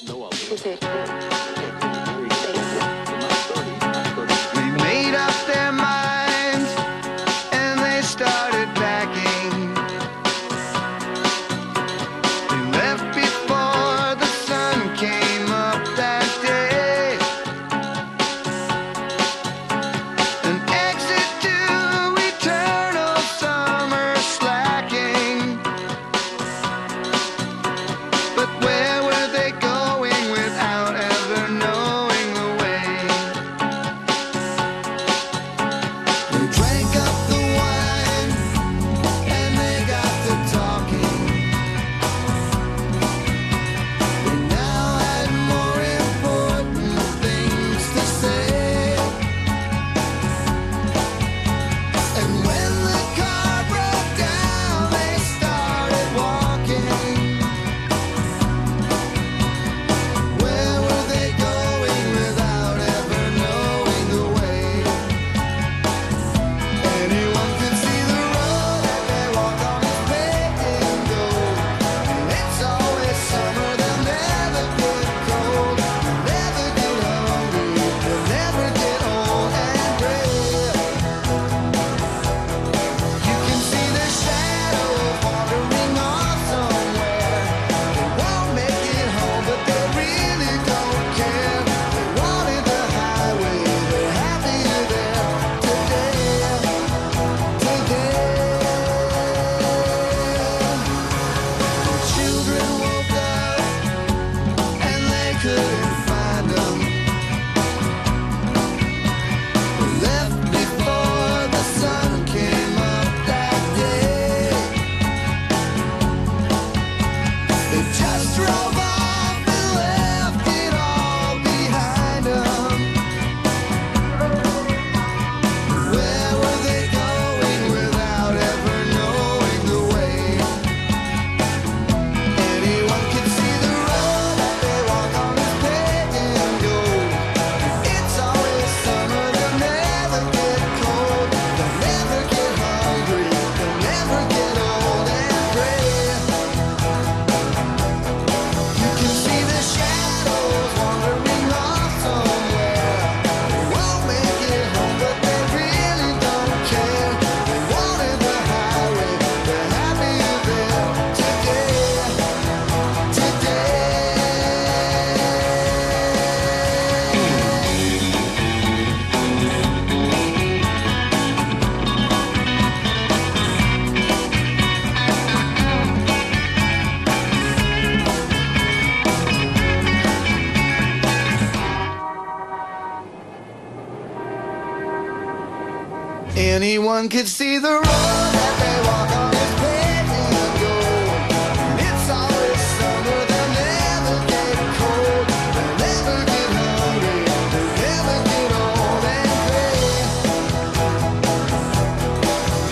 They made up their minds and they started packing. They left before the sun came up that day. An exit to eternal summer slacking. But where were they going without ever knowing the way? They drank up the wine and they got to talking. They now had more important things to say. And when the car broke down, they started walking. Where were they going without ever knowing the way? Anyone could see the road that they walk on is paved in gold. And it's always summer, they'll never get cold. They'll never get hungry, they'll never get old and gray. You can see their shadows wandering off somewhere. They won't make it home, but they really don't care. They wanted the highway, they're happier there today. Children woke up and they couldn't find them. Left before the sun came up that day. They just drove off and left it all behind them. Where were they going without ever knowing the way? Anyone can see the road that they walk on is paved in gold. It's always summer, they'll never get cold. They'll never get hungry, they'll never get old and gray. You can see the shadows wandering off somewhere. They won't make it home, but they really don't care. They wanted the highway, they're happier there today. Anyone could see the road that they walk on is paved in gold. And it's always summer, they'll never get cold. They'll never get hungry, they'll never get old and gray.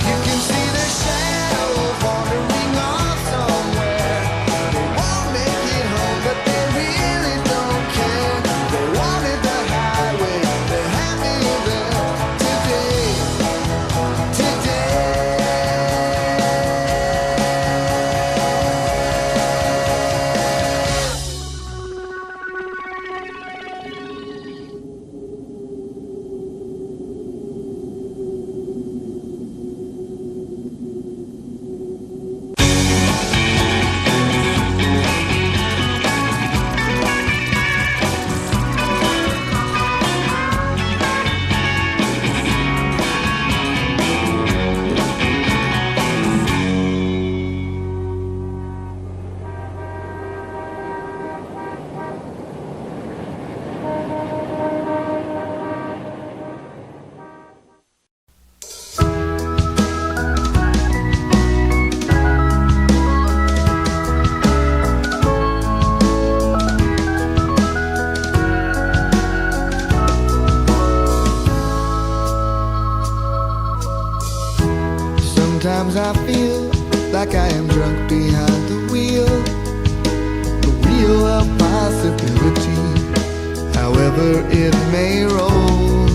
You can see their shadows wandering off somewhere. They won't make it home, but they really don't care. They wanted the highway, they're happier there today. Sometimes I feel like I am drunk behind the wheel of possibility, however it may roll.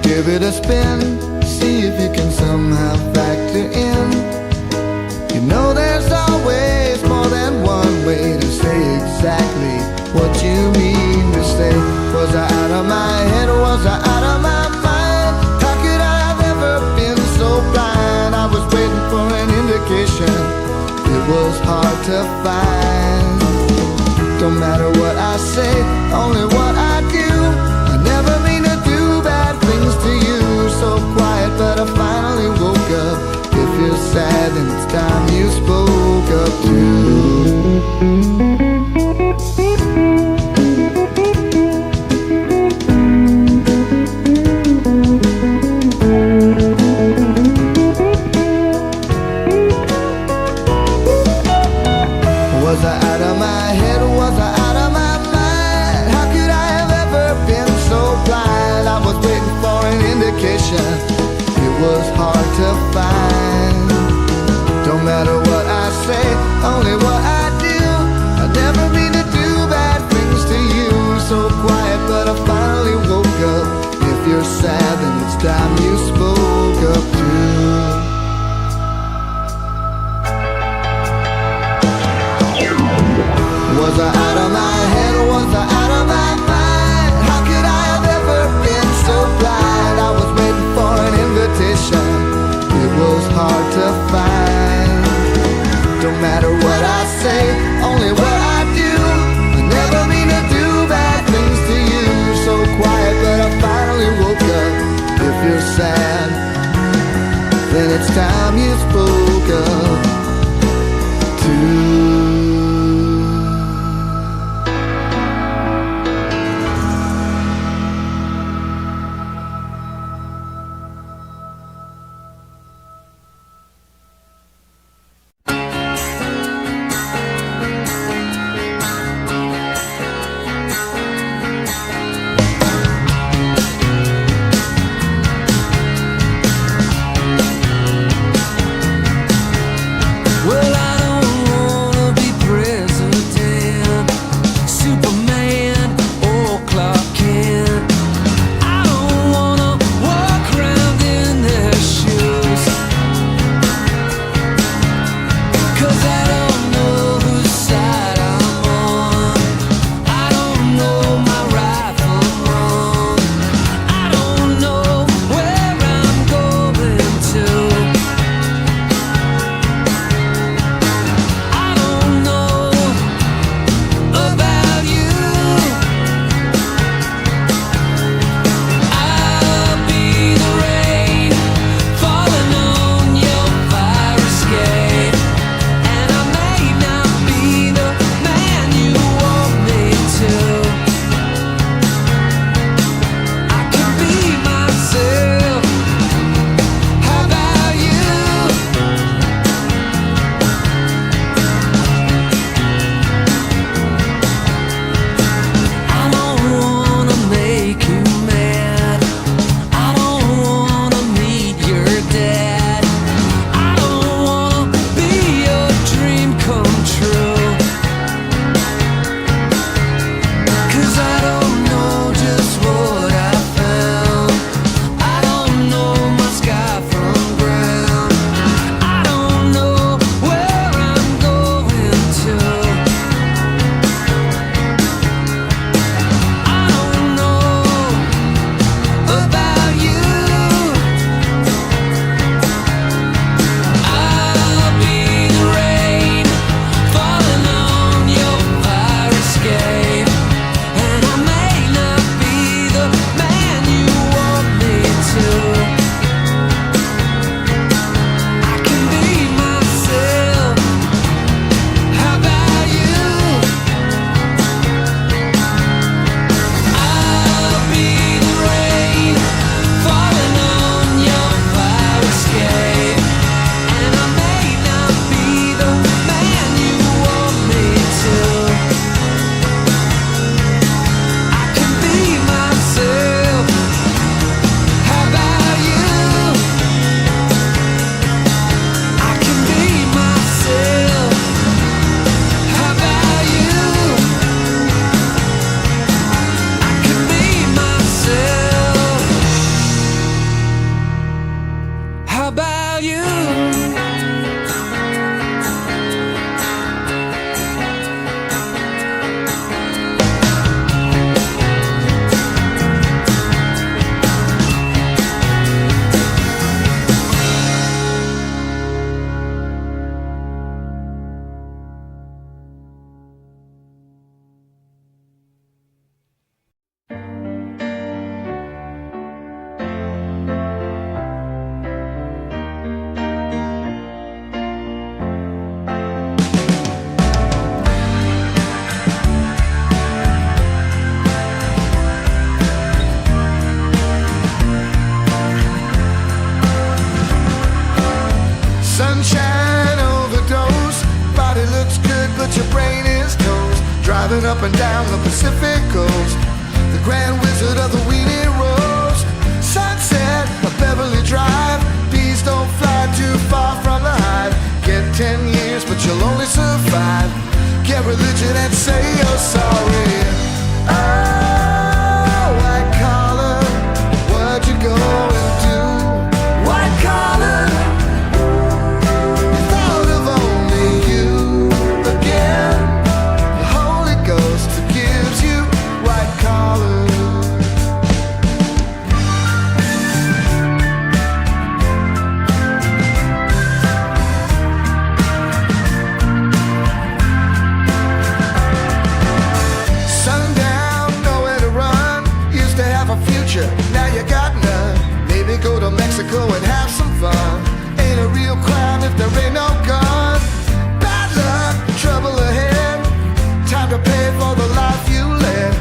Give it a spin, see if you can somehow factor in. You know there's always more than one way to say exactly you mean to say? Was I out of my head? Was I out of my mind? How could I have ever been so blind? I was waiting for an indication. It was hard to find. Don't matter what I say, only what I do. I never mean to do bad things to you. So quiet, but I finally woke up. If you're sad, then it's time you spoke up too. Was I out of my head? Was I out of my mind? How could I have ever been so blind? I was waiting for an indication. It was hard to find. Don't matter what I say, only what I do. I never mean to do bad things to you. So quiet, but I finally woke up. If you're sad, then it's time you spoke up too. Was I out of my head or was I out of my mind? How could I have ever been so blind? I was waiting for an invitation. It was hard to find. Don't matter what I say, only what I do. I never mean to do bad things to you. So quiet, but I finally woke up. If you're sad, then it's time you spoke up too. sailing up and down the Pacific coast, the grand wizard of the Weenie Rose. Sunset of Beverly Drive, bees don't fly too far from the hive. Get 10 years but you'll only survive. Get religion and say you're sorry. Oh, white collar, what you gonna do? White collar, thought of only you again. The Holy Ghost forgives you, white collar. Now you got none. Maybe go to Mexico and have some fun. Ain't a real crime if there ain't no gun. Bad luck, trouble ahead. Time to pay for the life you led.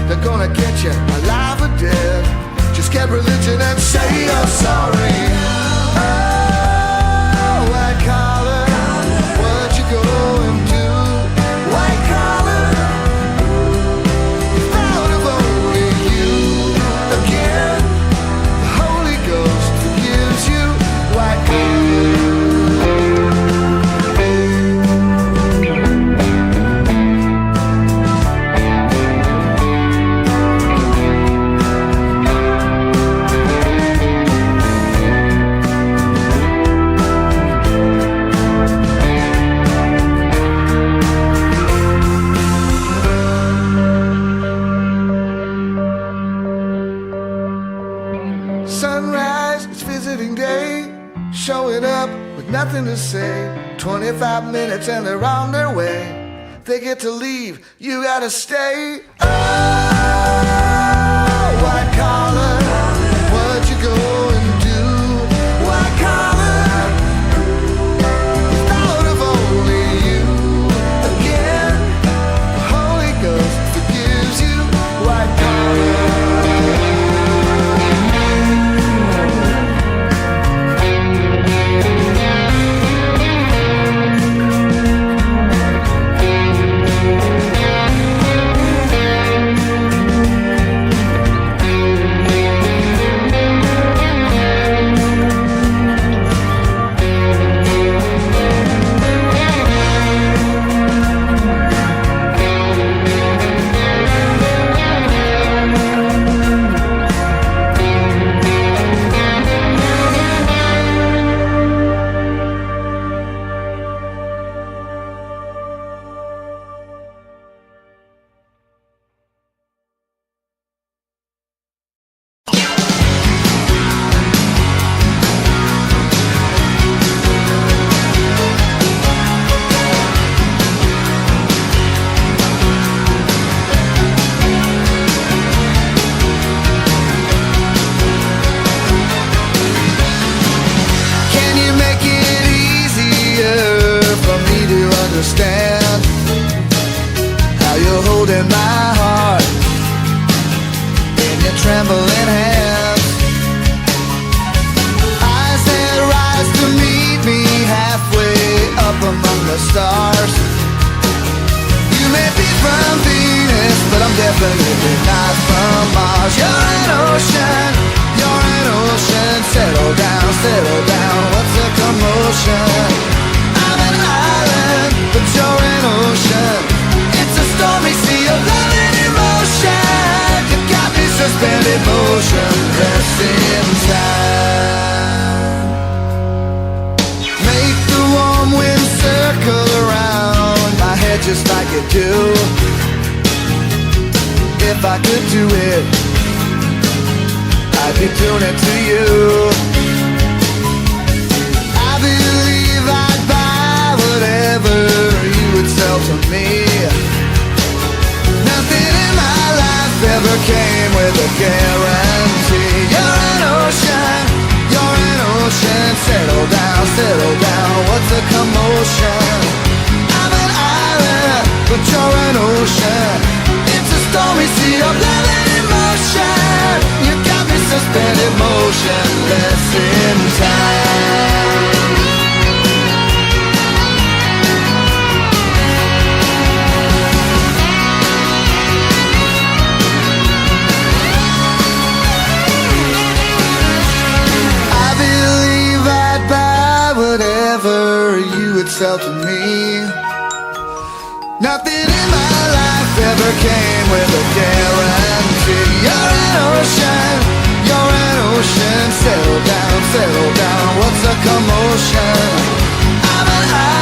They're gonna get you alive or dead. Just get religion and say you're sorry. Oh, white collar, what you gonna do? White collar, sunrise, it's visiting day. Showing up with nothing to say. 25 minutes and they're on their way. They get to leave, you gotta stay. Oh, white collar, what you gonna do? White collar, thought of only you again. The Holy Ghost forgives you, white collar. Understand how you're holding my heart in your trembling hands. Eyes that rise to meet me halfway up among the stars. You may be from Venus, but I'm definitely not from Mars. You're an ocean, you're an ocean. Settle down, what's the commotion? I'm an island, but you're an ocean. It's a stormy sea of love and emotion. You got me suspended motionless in time. Make the warm wind circle around my head just like you do. If I could do it, I'd be doing it to you. I believe I'd buy whatever you would sell to me. Nothing in my life ever came with a guarantee. You're an ocean, you're an ocean. Settle down, what's the commotion? I'm an island, but you're an ocean. It's a stormy sea of love and emotion. You got me suspended motionless in time. me. Nothing in my life ever came with a guarantee. You're an ocean, you're an ocean. Settle down, what's the commotion? I'm an